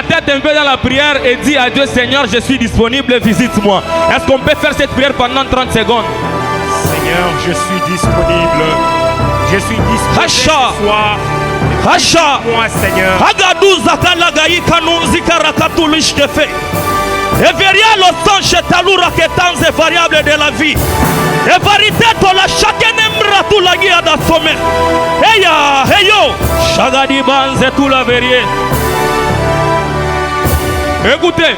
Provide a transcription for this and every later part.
la tête un peu dans la prière et dis à Dieu, Seigneur, je suis disponible, visite-moi. Est-ce qu'on peut faire cette prière pendant 30 secondes? Seigneur, je suis disponible. Je suis disponible ce soir. Hacha, moi, Seigneur. Hagaduza kalagayi kanunzi karakatulish kefe. Et veria lo sonche talura ketanze variable de la vie. Et varité tola chacun aimera tout la guia da sommet. Heya, heyo, chagadi banze tout la verie. Écoutez.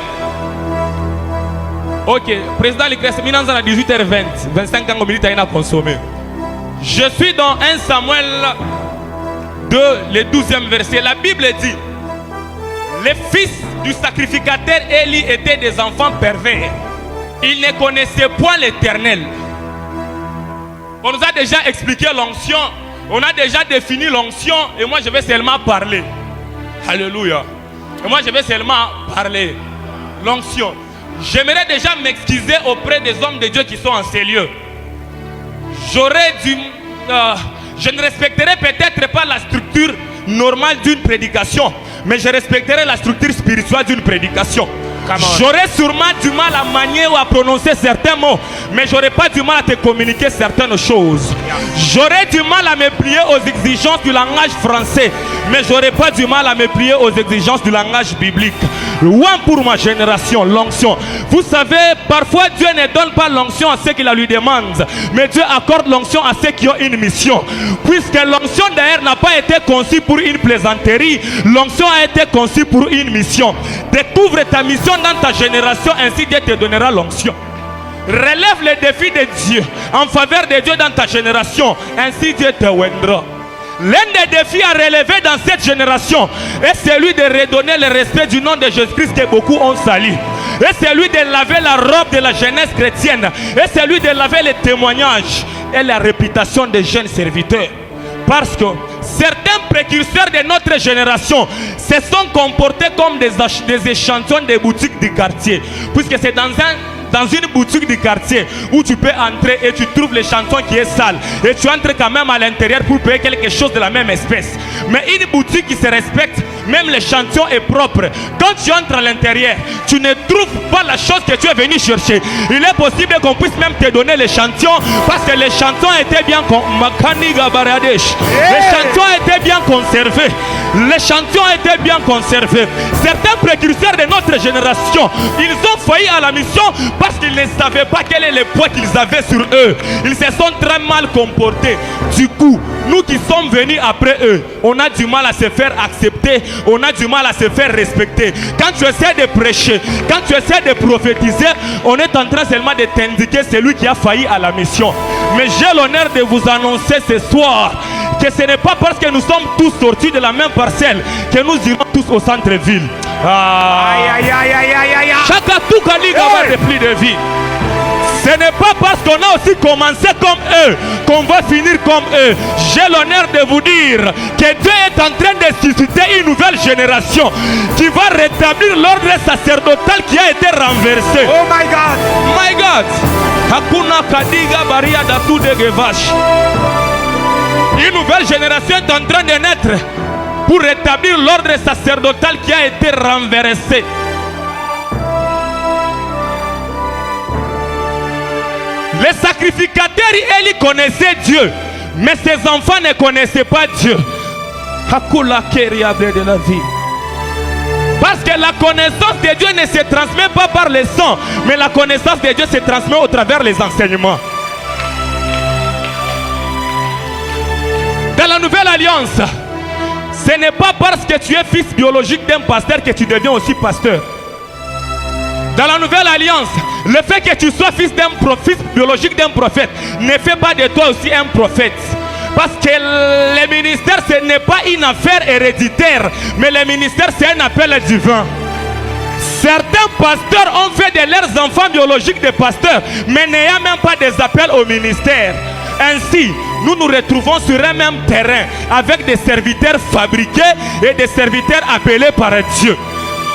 Ok, président Likresse, Minanza à 18h20, 25 ans au milieu, il a consommé. Je suis dans 1 Samuel 2, le 12e verset. La Bible dit: les fils du sacrificateur Élie étaient des enfants pervers. Ils ne connaissaient point l'Éternel. On nous a déjà expliqué l'onction. On a déjà défini l'onction. Et moi je vais seulement parler. Alléluia. Et moi je vais seulement parler. L'onction. J'aimerais déjà m'excuser auprès des hommes de Dieu qui sont en ces lieux. J'aurais dû... je ne respecterai peut-être pas la structure normale d'une prédication, mais je respecterai la structure spirituelle d'une prédication. J'aurais sûrement du mal à manier ou à prononcer certains mots, mais j'aurais pas du mal à te communiquer certaines choses. J'aurais du mal à me plier aux exigences du langage français, mais j'aurais pas du mal à me plier aux exigences du langage biblique. Loin pour ma génération, l'onction. Vous savez, parfois Dieu ne donne pas l'onction à ceux qui la lui demandent, mais Dieu accorde l'onction à ceux qui ont une mission. Puisque l'onction d'ailleurs n'a pas été conçue pour une plaisanterie, l'onction a été conçue pour une mission. Découvre ta mission dans ta génération, ainsi Dieu te donnera l'onction. Relève les défis de Dieu en faveur de Dieu dans ta génération, ainsi Dieu te oindra. L'un des défis à relever dans cette génération est celui de redonner le respect du nom de Jésus-Christ que beaucoup ont sali. Et celui de laver la robe de la jeunesse chrétienne. Et celui de laver les témoignages et la réputation des jeunes serviteurs. Parce que certains précurseurs de notre génération se sont comportés comme des échantillons des boutiques du quartier. Puisque c'est dans une boutique du quartier où tu peux entrer et tu trouves l'échantillon qui est sale. Et tu entres quand même à l'intérieur pour payer quelque chose de la même espèce. Mais une boutique qui se respecte, même l'échantillon est propre. Quand tu entres à l'intérieur, tu ne trouves pas la chose que tu es venu chercher. Il est possible qu'on puisse même te donner l'échantillon parce que l'échantillon était bien conservé. L'échantillon était bien conservé. Certains précurseurs de notre génération, ils ont failli à la mission parce qu'ils ne savaient pas quel est le poids qu'ils avaient sur eux. Ils se sont très mal comportés. Du coup, nous qui sommes venus après eux, on a du mal à se faire accepter, on a du mal à se faire respecter. Quand tu essaies de prêcher, quand tu essaies de prophétiser, on est en train seulement de t'indiquer celui qui a failli à la mission. Mais j'ai l'honneur de vous annoncer ce soir que ce n'est pas parce que nous sommes tous sortis de la même parcelle que nous irons tous au centre-ville. Chacun tout va repli de vie. Ce n'est pas parce qu'on a aussi commencé comme eux qu'on va finir comme eux. J'ai l'honneur de vous dire que Dieu est en train de susciter une nouvelle génération qui va rétablir l'ordre sacerdotal qui a été renversé. Oh my God! My God! Hakuna kadiga baria datu de gevash. Une nouvelle génération est en train de naître pour rétablir l'ordre sacerdotal qui a été renversé. Les sacrificateurs, ils connaissaient Dieu, mais ses enfants ne connaissaient pas Dieu. Hakula keriabre de la vie. Parce que la connaissance de Dieu ne se transmet pas par le sang, mais la connaissance de Dieu se transmet au travers des enseignements. Dans la nouvelle alliance, ce n'est pas parce que tu es fils biologique d'un pasteur que tu deviens aussi pasteur. Dans la nouvelle alliance, le fait que tu sois fils biologique d'un prophète ne fait pas de toi aussi un prophète. Parce que le ministère, ce n'est pas une affaire héréditaire, mais le ministère, c'est un appel divin. Certains pasteurs ont fait de leurs enfants biologiques des pasteurs, mais n'ayant même pas des appels au ministère. Ainsi, nous nous retrouvons sur un même terrain avec des serviteurs fabriqués et des serviteurs appelés par Dieu.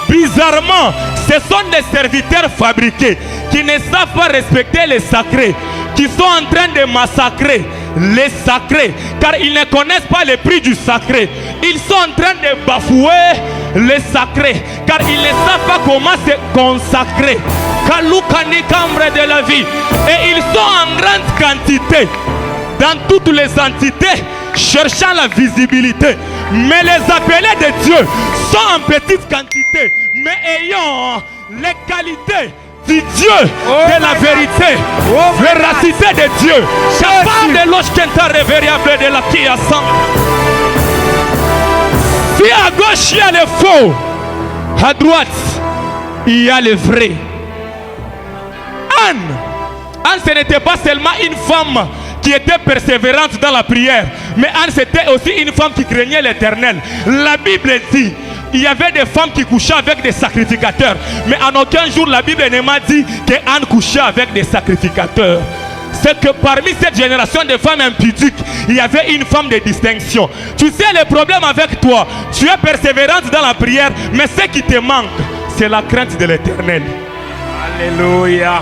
Bizarrement, ce sont des serviteurs fabriqués qui ne savent pas respecter les sacrés, qui sont en train de massacrer les sacrés, car ils ne connaissent pas le prix du sacré. Ils sont en train de bafouer les sacrés, car ils ne savent pas comment se consacrer. Kalukani cambre de la vie. Et ils sont en grande quantité dans toutes les entités, cherchant la visibilité. Mais les appelés de Dieu sont en petite quantité, mais ayant les qualités du Dieu de la vérité, véracité de Dieu, capable de l'oshkenta révériable de la qui assemble. Si à gauche il y a le faux, à droite il y a le vrai. Anne, ce n'était pas seulement une femme qui était persévérante dans la prière, mais Anne c'était aussi une femme qui craignait l'Éternel. La Bible dit, il y avait des femmes qui couchaient avec des sacrificateurs, mais en aucun jour la Bible ne m'a dit que Anne couchait avec des sacrificateurs. C'est que parmi cette génération de femmes impudiques, il y avait une femme de distinction. Tu sais le problème avec toi, tu es persévérante dans la prière, mais ce qui te manque, c'est la crainte de l'Éternel. Alléluia.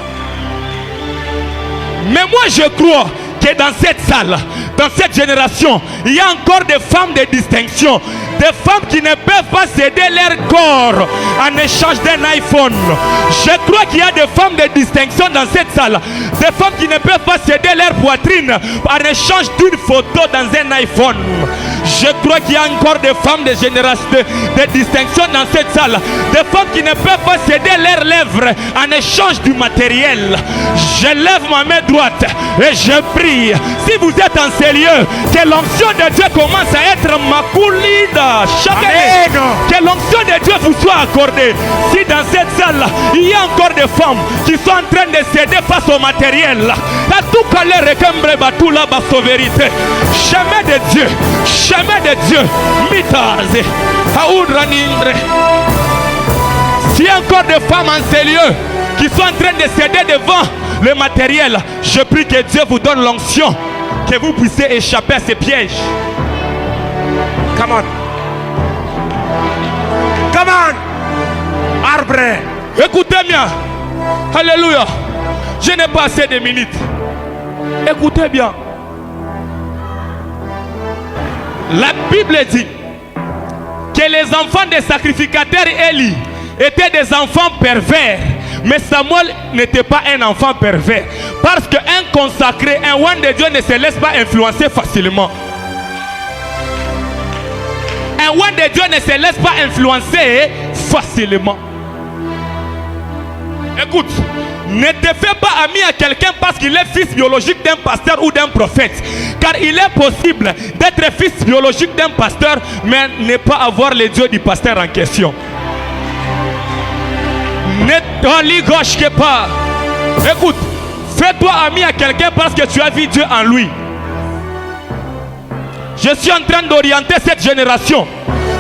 Mais moi je crois que dans cette salle, dans cette génération, il y a encore des femmes de distinction, des femmes qui ne peuvent pas céder leur corps en échange d'un iPhone. Je crois qu'il y a des femmes de distinction dans cette salle, des femmes qui ne peuvent pas céder leur poitrine en échange d'une photo dans un iPhone. Je crois qu'il y a encore des femmes de génération de distinction dans cette salle, des femmes qui ne peuvent pas céder leurs lèvres en échange du matériel. Je lève ma main droite et je prie, si vous êtes en ces lieux, que l'onction de Dieu commence à être makulida chaque année, que l'onction de Dieu vous soit accordée. Si dans cette salle il y a encore des femmes qui sont en train de céder face au matériel, chemin de Dieu, chemin de Dieu, mitaze, aoudranindre. S'il y a encore des femmes en ces lieux qui sont en train de céder devant le matériel, je prie que Dieu vous donne l'onction, que vous puissiez échapper à ces pièges. Come on. Come on. Arbre. Écoutez bien. Alléluia. Je n'ai pas assez de minutes. Écoutez bien. La Bible dit que les enfants des sacrificateurs Élie étaient des enfants pervers. Mais Samuel n'était pas un enfant pervers. Parce qu'un consacré, un roi de Dieu ne se laisse pas influencer facilement. Un roi de Dieu ne se laisse pas influencer facilement. Écoute, ne te fais pas ami à quelqu'un parce qu'il est fils biologique d'un pasteur ou d'un prophète. Car il est possible d'être fils biologique d'un pasteur, mais ne pas avoir le Dieu du pasteur en question. Ne t'en gauche que pas. Écoute, fais-toi ami à quelqu'un parce que tu as vu Dieu en lui. Je suis en train d'orienter cette génération.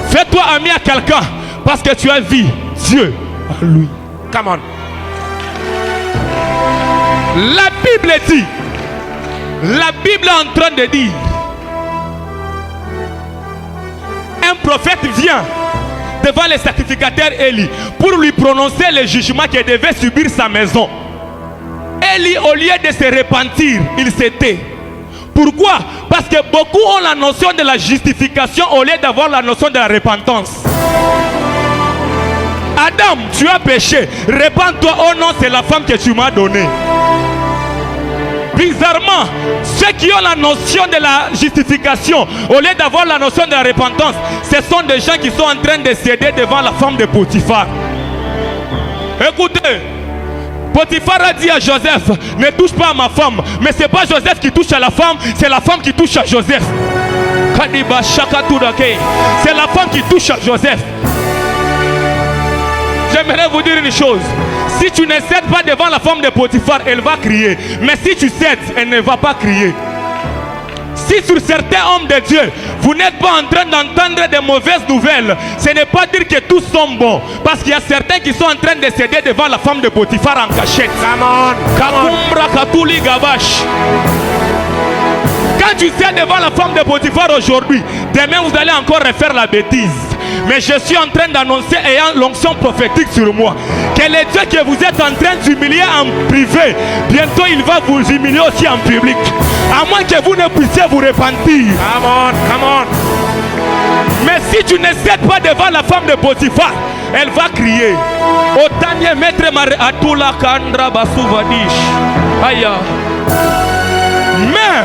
Fais-toi ami à quelqu'un parce que tu as vu Dieu en lui. Come on. La Bible dit, la Bible est en train de dire, un prophète vient devant les sacrificateurs Élie pour lui prononcer le jugement qu'il devait subir sa maison. Élie, au lieu de se repentir, il se tait. Pourquoi? Parce que beaucoup ont la notion de la justification au lieu d'avoir la notion de la repentance. Adam, tu as péché, repens-toi. Oh non, c'est la femme que tu m'as donnée. Bizarrement, ceux qui ont la notion de la justification au lieu d'avoir la notion de la repentance, ce sont des gens qui sont en train de céder devant la femme de Potiphar. Écoutez, Potiphar a dit à Joseph, ne touche pas à ma femme. Mais ce n'est pas Joseph qui touche à la femme, c'est la femme qui touche à Joseph. C'est la femme qui touche à Joseph. J'aimerais vous dire une chose. Si tu ne cèdes pas devant la femme de Potiphar, elle va crier. Mais si tu cèdes, elle ne va pas crier. Si sur certains hommes de Dieu, vous n'êtes pas en train d'entendre de mauvaises nouvelles, ce n'est pas dire que tous sont bons. Parce qu'il y a certains qui sont en train de céder devant la femme de Potiphar en cachette. Quand tu cèdes devant la femme de Potiphar aujourd'hui, demain vous allez encore refaire la bêtise. Mais je suis en train d'annoncer, ayant l'onction prophétique sur moi, que le Dieu que vous êtes en train d'humilier en privé, bientôt il va vous humilier aussi en public. À moins que vous ne puissiez vous repentir. Come on, come on. Mais si tu ne cèdes pas devant la femme de Potiphar, elle va crier. Otanye maître Atula Kandra Basuvadish. Aïe. Mais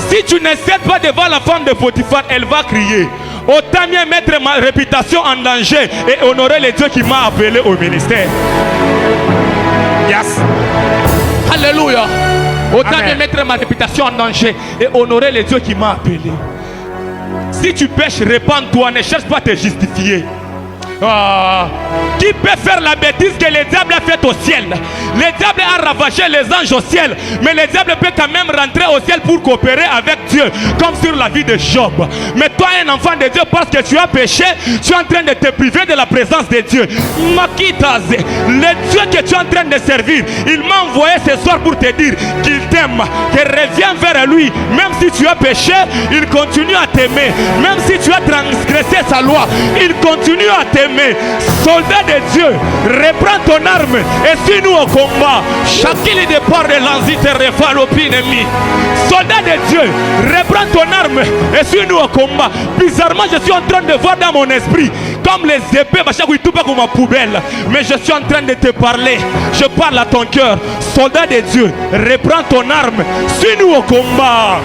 si tu ne cèdes pas devant la femme de Potiphar, elle va crier. Autant mieux mettre ma réputation en danger et honorer le Dieu qui m'a appelé au ministère. Yes. Alléluia. Autant mieux mettre ma réputation en danger et honorer le Dieu qui m'a appelé. Si tu pêches, répands-toi, ne cherche pas à te justifier. Qui peut faire la bêtise que le diable a faite au ciel? Le diable a ravagé les anges au ciel, mais le diable peut quand même rentrer au ciel pour coopérer avec Dieu, comme sur la vie de Job. Mais toi, un enfant de Dieu, parce que tu as péché, tu es en train de te priver de la présence de Dieu. Makitaze, le Dieu que tu es en train de servir, il m'a envoyé ce soir pour te dire qu'il t'aime, que reviens vers lui. Même si tu as péché, il continue à t'aimer. Même si tu as transgressé sa loi, il continue à t'aimer. Soldat de Dieu, reprends ton arme et suis-nous au combat. Chacun les départs de l'anzi te refale au ennemi. Soldat de Dieu, reprends ton arme et suis-nous au combat. Bizarrement, je suis en train de voir dans mon esprit comme les épées, comme ma poubelle. Mais je suis en train de te parler. Je parle à ton cœur. Soldat de Dieu, reprends ton arme. Suis-nous au combat.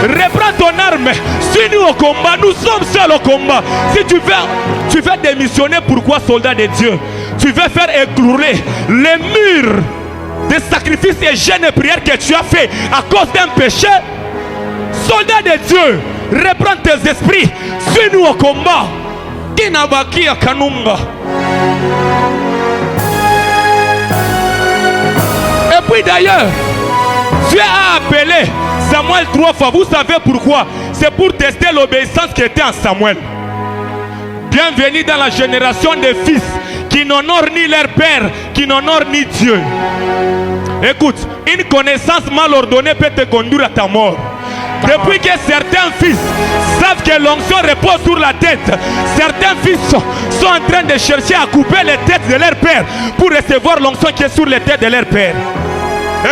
Reprends ton arme. Suis-nous au combat. Nous sommes seuls au combat. Si tu veux démissionner, pourquoi, soldat de Dieu? Tu veux faire écrouler les murs de sacrifices et jeûnes et prières que tu as fait à cause d'un péché? Soldat de Dieu, reprends tes esprits. Suis-nous au combat. Kinabaki Kanunga. Et puis d'ailleurs, Dieu a appelé Samuel 3 fois. Vous savez pourquoi? C'est pour tester l'obéissance qui était en Samuel. Bienvenue dans la génération des fils qui n'honorent ni leur père, qui n'honorent ni Dieu. Écoute, une connaissance mal ordonnée peut te conduire à ta mort. Depuis que certains fils savent que l'onction repose sur la tête, certains fils sont en train de chercher à couper les têtes de leur père pour recevoir l'onction qui est sur les têtes de leur père.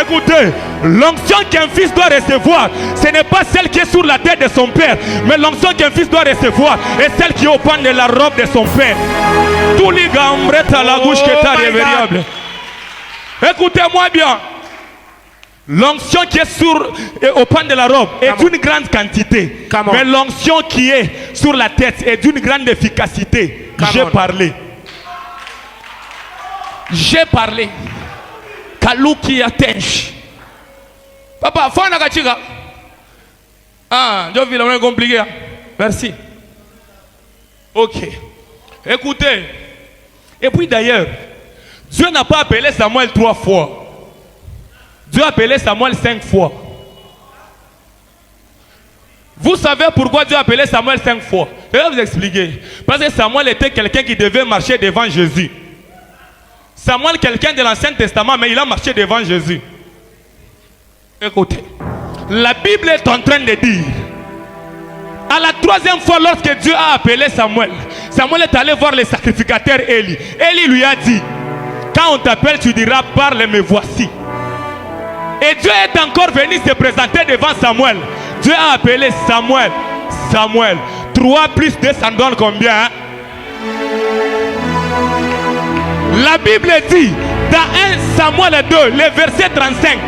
Écoutez, l'onction qu'un fils doit recevoir, ce n'est pas celle qui est sur la tête de son père, mais l'onction qu'un fils doit recevoir est celle qui est au pan de la robe de son père. Tous les gambrettes à la gauche qui est irrévériable. Écoutez-moi bien. L'onction qui est au pan de la robe est d'une grande quantité. Mais l'onction qui est sur la tête est d'une grande efficacité. J'ai parlé. J'ai parlé. Kaluki Atench. Papa, fana kachika. Ah, je vis la compliqué. Merci. Ok. Écoutez. Et puis d'ailleurs, Dieu n'a pas appelé Samuel 3 fois. Dieu a appelé Samuel 5 fois. Vous savez pourquoi Dieu a appelé Samuel 5 fois? Je vais vous expliquer. Parce que Samuel était quelqu'un qui devait marcher devant Jésus. Samuel, quelqu'un de l'Ancien Testament, mais il a marché devant Jésus. Écoutez, la Bible est en train de dire, à la troisième fois, lorsque Dieu a appelé Samuel, Samuel est allé voir le sacrificateur Élie. Élie lui a dit, quand on t'appelle, tu diras, parle, me voici. Et Dieu est encore venu se présenter devant Samuel. Dieu a appelé Samuel. Samuel. 3 plus 2, ça donne combien, hein? La Bible dit, dans 1 Samuel 2, le verset 35,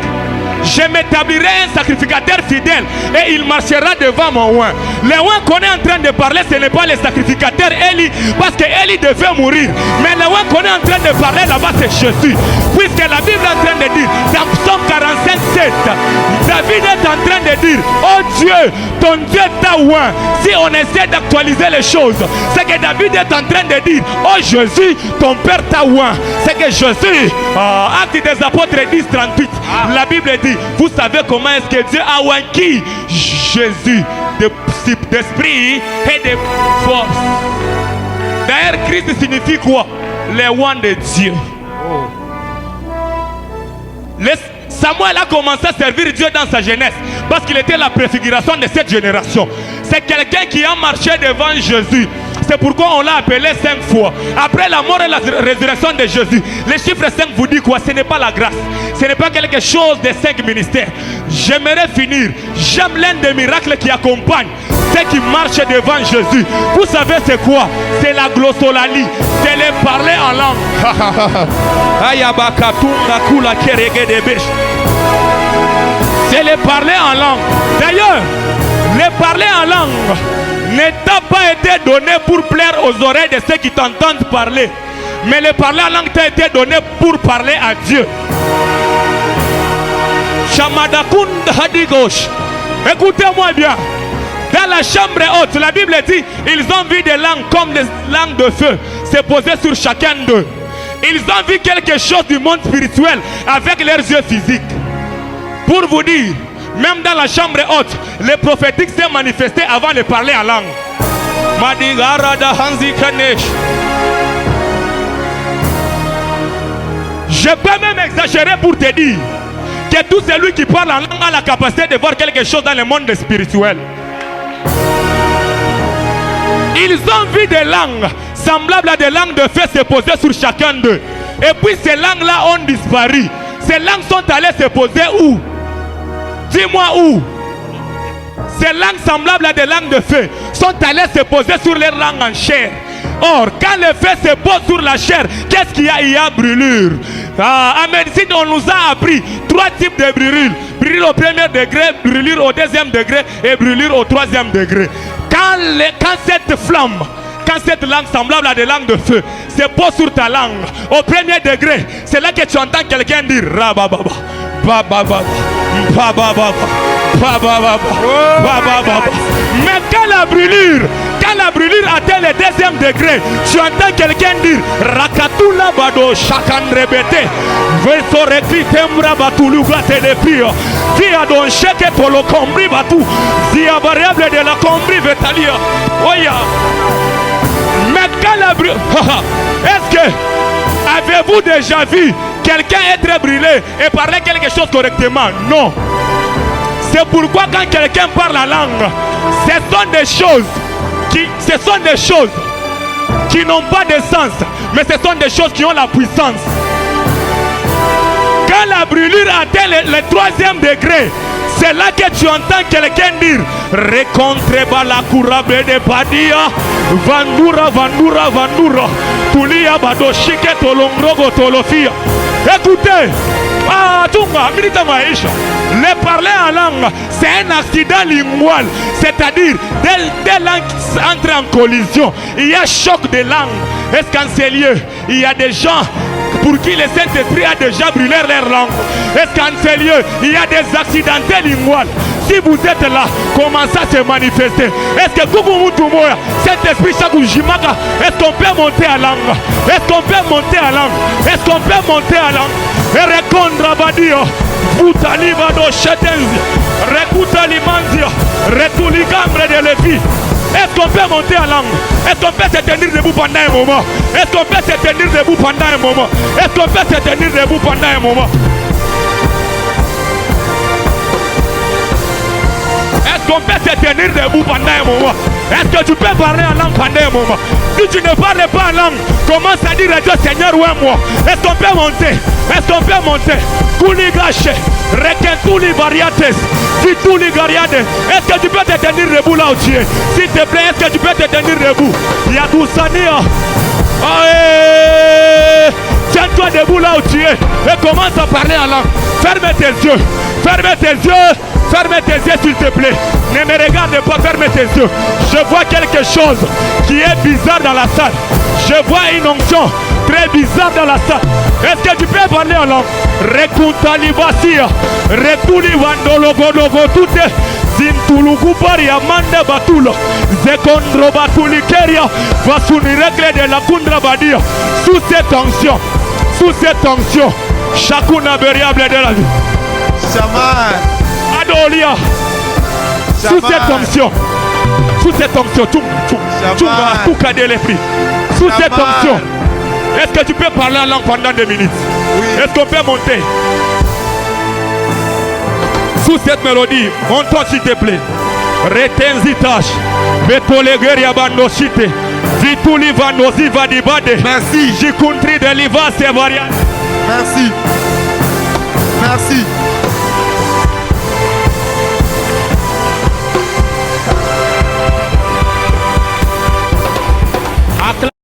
je m'établirai un sacrificateur fidèle et il marchera devant mon oint. Le oint qu'on est en train de parler, ce n'est pas le sacrificateur Élie, parce que Élie devait mourir. Mais le oint qu'on est en train de parler là-bas, c'est Jésus. Puisque la Bible est en train de dire, dans Psaume 45, 7, David est en train de dire, oh Dieu, ton Dieu t'a oint. Si on essaie d'actualiser les choses, c'est que David est en train de dire, oh Jésus, ton Père t'a oint. C'est que Jésus, Actes des Apôtres 10, 38, la Bible dit, vous savez comment est-ce que Dieu a oint qui? Jésus, d'esprit et de force. D'ailleurs, Christ signifie quoi? Les oints de Dieu. Samuel a commencé à servir Dieu dans sa jeunesse parce qu'il était la préfiguration de cette génération. C'est quelqu'un qui a marché devant Jésus. C'est pourquoi on l'a appelé 5 fois. Après la mort et la résurrection de Jésus, le chiffre 5 vous dit quoi? Ce n'est pas la grâce. Ce n'est pas quelque chose de 5 ministères. J'aimerais finir. J'aime l'un des miracles qui accompagne ceux qui marchent devant Jésus. Vous savez c'est quoi? C'est la glossolalie. C'est le parler en langue. C'est le parler en langue. D'ailleurs, le parler en langue ne t'a pas été donné pour plaire aux oreilles de ceux qui t'entendent parler. Mais le parler en langue t'a été donné pour parler à Dieu. Écoutez-moi bien. Dans la chambre haute, la Bible dit, ils ont vu des langues comme des langues de feu se poser sur chacun d'eux. Ils ont vu quelque chose du monde spirituel avec leurs yeux physiques. Pour vous dire, même dans la chambre haute, le prophétique s'est manifesté avant de parler en langue. Je peux même exagérer pour te dire que tout celui qui parle en langue a la capacité de voir quelque chose dans le monde spirituel. Ils ont vu des langues semblables à des langues de feu se poser sur chacun d'eux. Et puis ces langues-là ont disparu. Ces langues sont allées se poser où? Dis-moi où? Ces langues semblables à des langues de feu sont allées se poser sur les langues en chair. Or, quand le feu se pose sur la chair, qu'est-ce qu'il y a? Il y a brûlure. En médecine, on nous a appris 3 types de brûlures. Brûlure au premier degré, brûlure au deuxième degré et brûlure au troisième degré. Quand cette flamme, quand cette langue semblable à des langues de feu se pose sur ta langue, au premier degré, c'est là que tu entends quelqu'un dire Rabababa, Bababa, Bababa, Bababa, Bababa. Mais quand la brûlure atteint le deuxième degré, tu entends quelqu'un dire Rakatula Bado Shakandrebete, Vesorekli Tembra Batulu Gate de Pio, Dia Don Sheke Tolo Combri Batu, Dia variable de la Combri Vetalia. Oya. Mais quand la brûlure, est-ce que avez-vous déjà vu quelqu'un être brûlé et parler quelque chose correctement? Non. C'est pourquoi quand quelqu'un parle la langue, ce sont des choses qui n'ont pas de sens, mais ce sont des choses qui ont la puissance. Quand la brûlure atteint le troisième degré, c'est là que tu entends quelqu'un dire Recontre Balakurabe de Padia, Vandura, Vandura, Vandura, Tulia Badoshike Tolongrogo Tolofia. Écoutez, le parler en langue, c'est un accident lingual, c'est-à-dire des langues entrent en collision, il y a choc de langue. Est-ce qu'en ces lieux, il y a des gens pour qui le Saint-Esprit a déjà brûlé leur langue? Est-ce qu'en ces lieux, il y a des accidentés linguales? Si vous êtes là, commencez à se manifester. Est-ce que Saint-Esprit, est-ce qu'on peut monter à langue? Est-ce qu'on peut monter à langue? Est-ce qu'on peut monter à langue? Et répondre à Badio, Boutaliba do Chetenzi, Rekuta Limanzia, Retuligambre de Lévi. Est-ce qu'on peut monter à langue? Est-ce qu'on peut se tenir debout pendant un moment? Est-ce qu'on peut se tenir debout pendant un moment? Est-ce qu'on peut se tenir debout pendant un moment? Est-ce qu'on peut se tenir debout pendant un moment? Est-ce que tu peux parler en langue pendant un moment? Si tu ne parles pas en langue, commence à dire à Dieu Seigneur ou à moi. Est-ce qu'on peut monter? Est-ce qu'on peut monter? Kouligache, Rekentuli Variates, Vituli Gariade. Est-ce que tu peux te tenir debout là où tu es? S'il te plaît, est-ce que tu peux te tenir debout? Yadousania. Tiens-toi debout là où tu es et commence à parler en langue. Ferme tes yeux. Ferme tes yeux. Ferme tes yeux s'il te plaît. Ne me regarde pas, ferme tes yeux. Je vois quelque chose qui est bizarre dans la salle. Je vois une onction très bizarre dans la salle. Est-ce que tu peux parler en langue? Rekuntalibasia, Retuli Vandologodogo Tute, Zintulugubari Amanda Batulo, Zekondro Batulikeria, Vasuniregle de la Kundra Badia. Sous cette tension, chacun a variable de la vie. Shaman. Adolia. Sous cette onction, sous cette onction, est-ce que tu peux parler en langue pendant 2 minutes? Oui. Est-ce qu'on peut monter? Sous cette mélodie, monte-toi s'il te plaît. Retenzitage, Betolegeria Bandoshite, Merci. J'ai compris de l'Iva, c'est variant. Merci. Merci.